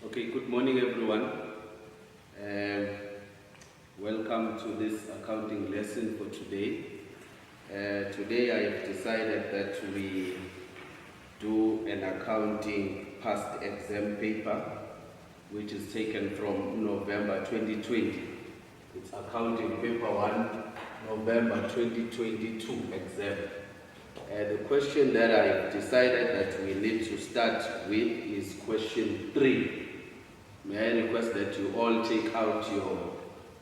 Okay, good morning everyone. Welcome to this accounting lesson for today. Today I have decided that we do an accounting past exam paper which is taken from November 2020. It's accounting paper 1, November 2022 exam. The question that I decided that we need to start with is question 3. May I request that you all take out your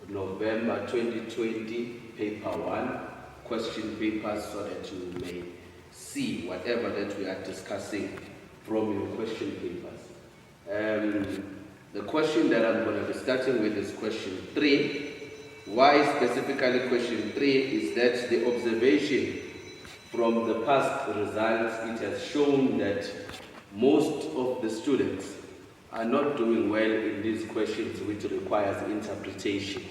November 2020 paper 1 question papers so that you may see whatever that we are discussing from your question papers. The question that I'm going to be starting with is question 3. Why specifically question 3 is that the observation from the past results, it has shown that most of the students are not doing well in these questions which requires interpretation.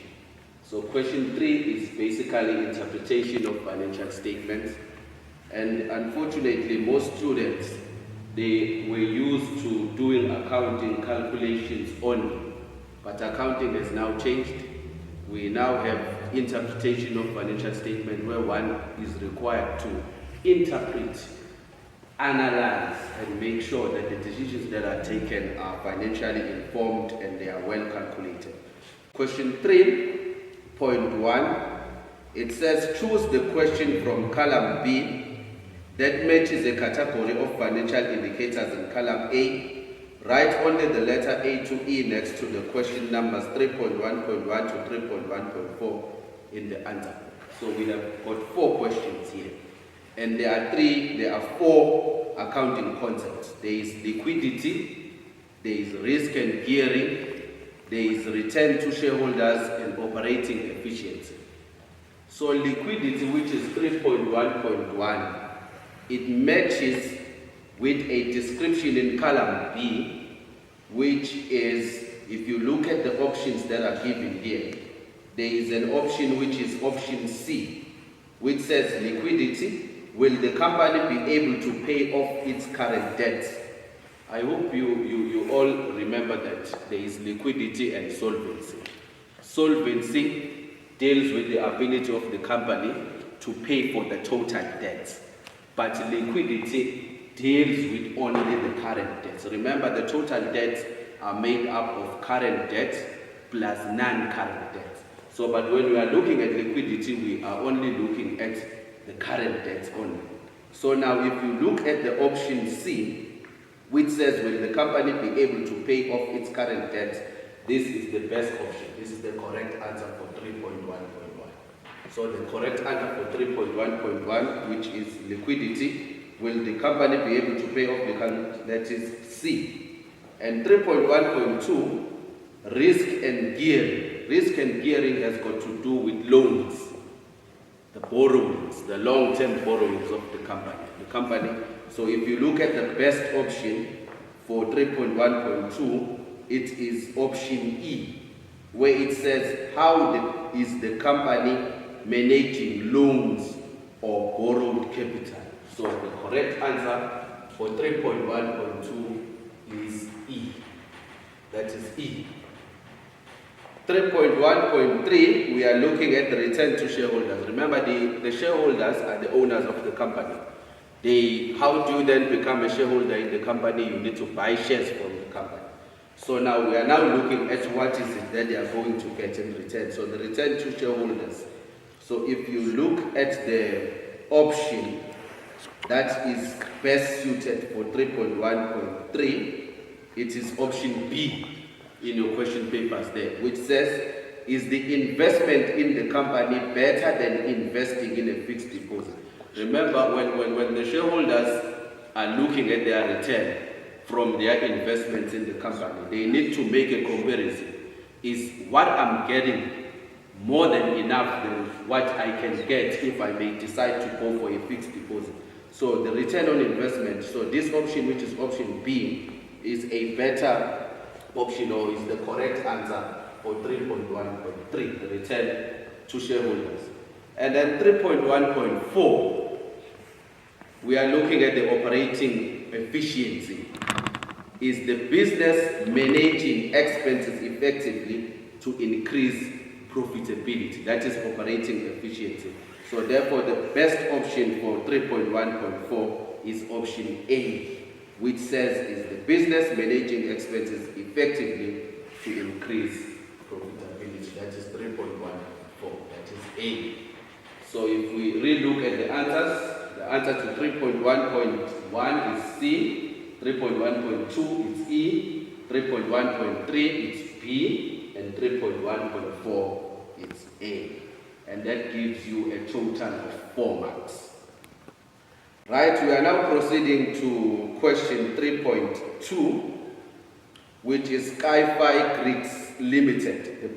So question 3 is basically interpretation of financial statements, and unfortunately most students, they were used to doing accounting calculations only, but accounting has now changed. We now have interpretation of financial statement where one is required to interpret, analyze, and make sure that the decisions that are taken are financially informed and they are well calculated. Question 3.1, it says choose the question from column B that matches a category of financial indicators in column A. Write only the letter A to E next to the question numbers 3.1.1 to 3.1.4 in the answer. So we have got 4 questions here. And there are 4 accounting concepts. There is liquidity, there is risk and gearing, there is return to shareholders, and operating efficiency. So liquidity, which is 3.1.1, it matches with a description in column B, which is, if you look at the options that are given here, there is an option which is option C, which says liquidity. Will the company be able to pay off its current debts? I hope you all remember that there is liquidity and solvency. Solvency deals with the ability of the company to pay for the total debts, but liquidity deals with only the current debts. Remember, the total debts are made up of current debts plus non-current debts. So, but when we are looking at liquidity, we are only looking at the current debts only. So now if you look at the option C, which says will the company be able to pay off its current debts, this is the best option. This is the correct answer for 3.1.1. So the correct answer for 3.1.1, which is liquidity, will the company be able to pay off the current, that is C. And 3.1.2, risk and gearing. Risk and gearing has got to do with loans, the borrowings, the long-term borrowings of the company. So if you look at the best option for 3.1.2, it is option E, where it says how is the company managing loans or borrowed capital. So the correct answer for 3.1.2 is E. That is E. 3.1.3, we are looking at the return to shareholders. Remember, the shareholders are the owners of the company. How do you then become a shareholder in the company? You need to buy shares from the company. So now we are now looking at what is it that they are going to get in return. So the return to shareholders. So if you look at the option that is best suited for 3.1.3, it is option B in your question papers there, which says, is the investment in the company better than investing in a fixed deposit? Remember, when the shareholders are looking at their return from their investments in the company, they need to make a comparison. Is what I'm getting more than enough than what I can get if I may decide to go for a fixed deposit? So the return on investment, so this option, which is option B, is a better option, or is the correct answer for 3.1.3, the return to shareholders. And then 3.1.4, we are looking at the operating efficiency. Is the business managing expenses effectively to increase profitability? That is operating efficiency. So therefore, the best option for 3.1.4 is option A, which says, is the business managing expenses effectively to increase profitability? That is 3.1.4. That is A. So if we relook at the answer to 3.1.1 is C, 3.1.2 is E, 3.1.3 is B, and 3.1.4 is A. And that gives you a total of 4 marks. Right, we are now proceeding to question 3.2, which is Sci-Fi Greeks Limited.